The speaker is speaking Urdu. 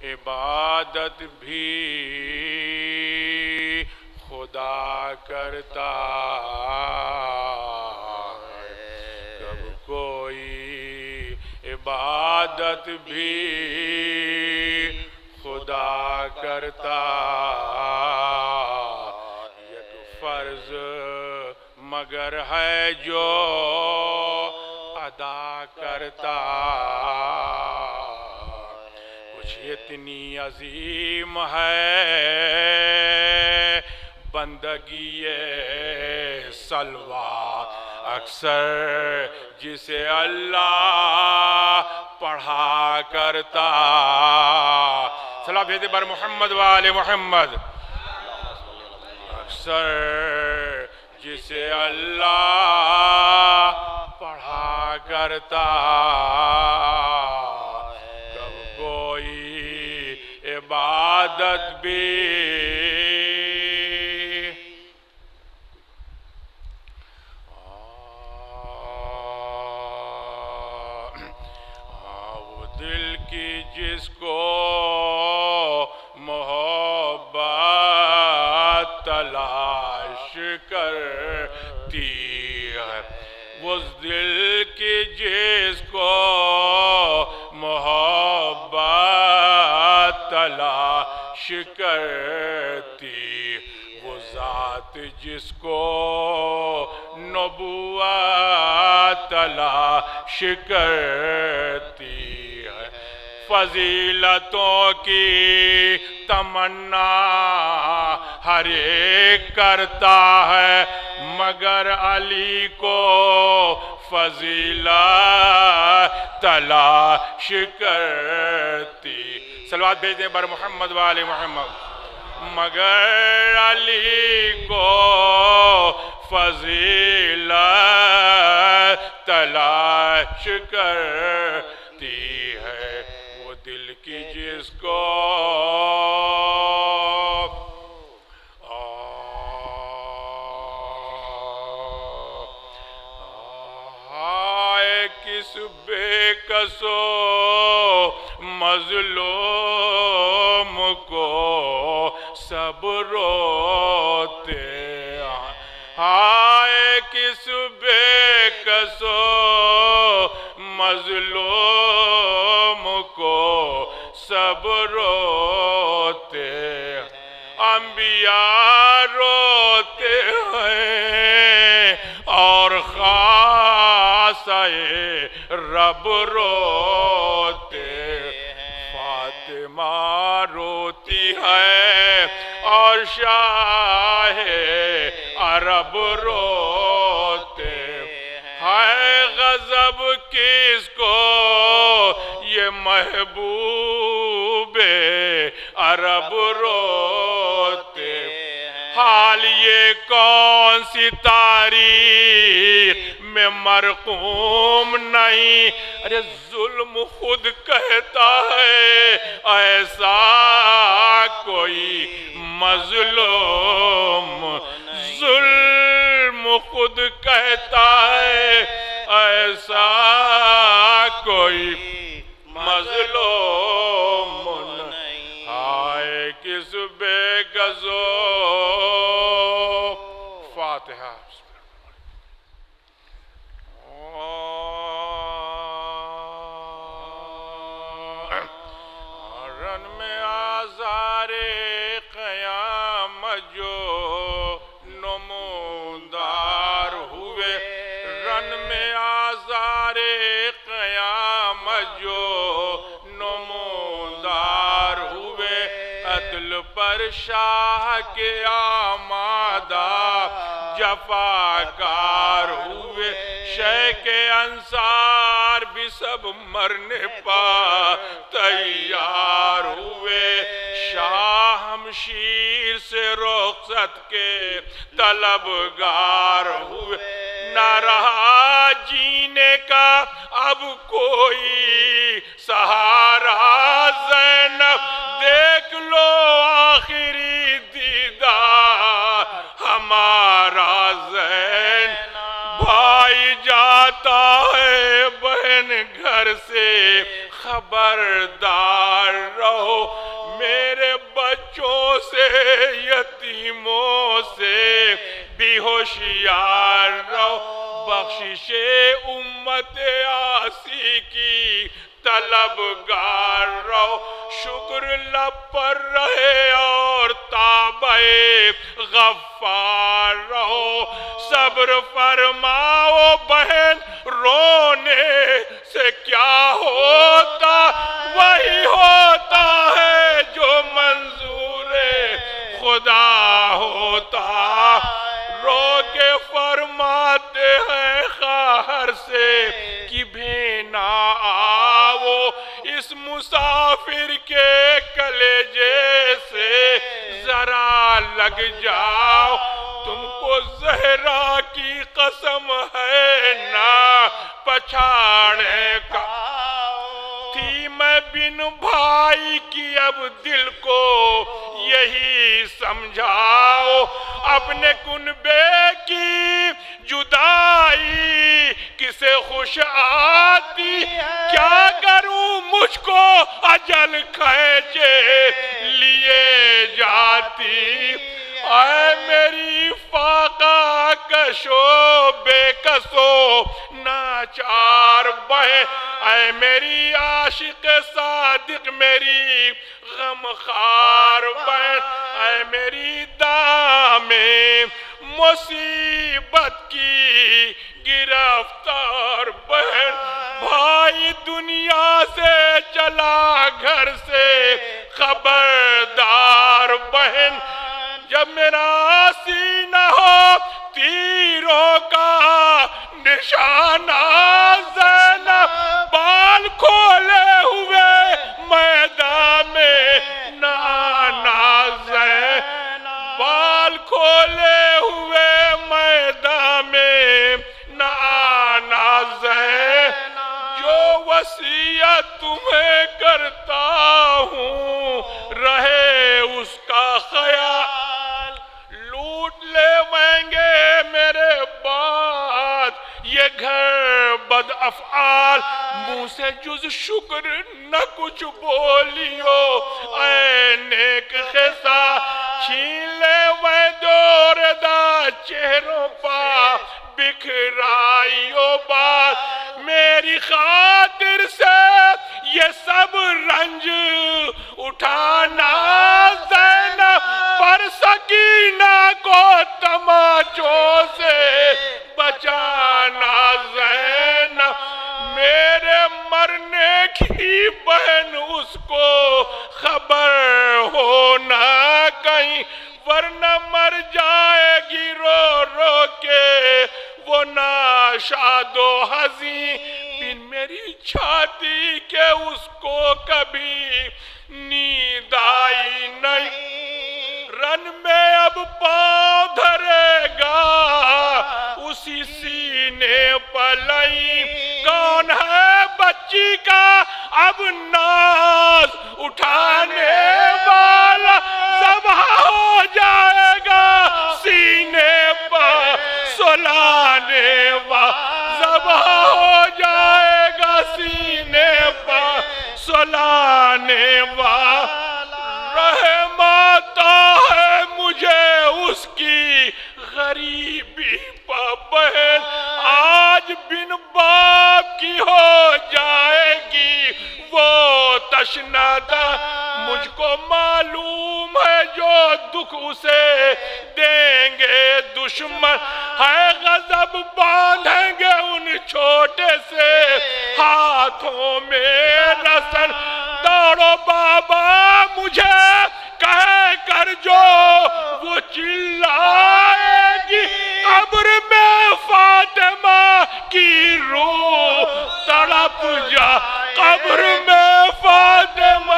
عبادت بھی خدا کرتا ہے، کب کوئی عبادت بھی خدا کرتا، یہ تو فرض مگر ہے جو ادا کرتا، کچھ اتنی عظیم ہے بندگی صلوات اکثر جسے اللہ پڑھا کرتا، صلاۃ بھیجے بر محمد وآل محمد، اکثر جسے اللہ پڑھا کرتا، کب کوئی عبادت بھی وہ دل کی جس کو محبت تلاش کرتی ہے، اس دل کی جس کو محبت تلاش کرتی، وہ ذات جس کو نبوت تلاش کرتی ہے، فضیلتوں کی تمنا ہر ایک کرتا ہے، مگر علی کو فضیلت تلاش کرتی، صلوات بھیج دیں بر محمد وآل محمد، مگر علی کو فضیلت تلاش کرتی ہے، وہ دل کی جس کو کس بے کسو مظلوم کو سب روتے، ہائے کس بے کسو مظلوم کو سب روتے، انبیاء روتے ہیں اور رب روتے، فاطمہ روتی ہے اور شاہ عرب روتے، ہے غضب کس کو یہ محبوب عرب روتے، حال یہ کون سی تاریخ میں مرقوم نہیں، ارے ظلم خود کہتا ہے ایسا کوئی مظلوم، ظلم خود کہتا ہے ایسا کوئی مظلوم نہیں، ہائے کس بے گزو فاتحہ۔ رن میں آزار قیامت جو نمودار ہوئے، رن میں آزار قیامت جو نمودار ہوئے، عدل پر شاہ کے آمادہ جفاکار ہوئے، شیخ انصار بھی سب مرنے پا تیار ہوئے، شاہ ہمشیر سے رخصت کے طلبگار ہوئے، نہ رہا جینے کا اب کوئی سہارا، زینب دیکھ لو آخری دیدار ہمارا، زین بھائی جاتا ہے بہن گھر سے خبردار رہو میرے بچوں سے یتیموں سے بھی ہوشیار رہو بخشش امت آسی کی طلبگار رہو شکر لب پر رہے اور تابع غفار رہو صبر فرماؤ بہن رونے سے کیا ہوتا وہی ہوتا ہے جو منظور خدا ہوتا رو کے فرماتے ہیں خواہر سے کہ بھینا آؤ اس مسافر کے کلیجے سے ذرا لگ جاؤ تم کو زہرا کی قسم ہے نہ پچھاڑے کا تھی میں بن بھائی کی اب دل کو یہی سمجھاؤ اپنے کنبے کی جدائی کسے خوش آتی کیا کروں مجھ کو اجل کھینچے لیے جاتی اے میری فاقہ کشو بے کسو ناچار بہن اے میری عاشق صادق میری غم خار بہن اے میری دام مصیبت کی گرفتار بہن بھائی دنیا سے چلا گھر سے خبردار بہن جب میرا سینہ ہو تیروں کا نشانہ زینب بال کھولے ہوئے میدان میں نانا زینب بال کھولے ہوئے میدان میں نانا زینب جو وصیت تمہیں کرتا ہوں رہے اس کا خیال لوٹ لیں گے میرے بعد یہ گھر بد افعال منہ سے جز شکر نہ کچھ بولیو اے نیک خسا چھین لے وہ دور دا چہروں پا بکھرائیو بات میری خاطر سے یہ سب رنج اٹھانا زینب پر سکینہ کو تماچوں سے بچانا زینب میرے مرنے کی بہن اس کو خبر ہونا کہیں ورنہ مر جائے گی رو رو کے وہ ناشاد و حزین بن میری چھاتی کے اس کو کبھی نیند آئی نہیں رن میں اب پاؤں دھرے گا اسی سینے پلئی کون ہے بچی کا اب ناز اٹھانے والا ذبح ہو جائے گا سینے پر سلانے والا ذبح ہو جائے گا سینے پر سلانے والا رحم آتا ہے مجھے اس کی غریبی پر بہن آج بن باپ کی ہو جائے گی وہ تشنہ مجھ کو معلوم ہے جو دکھ اسے دیں گے دشمن ہے غضب باندھیں گے ان چھوٹے سے ہاتھوں میں رسن دوڑو بابا مجھے کہہ کر جو وہ چلائے گی قبر میں فاطمہ کی روح تڑپ جا قبر میں فاطمہ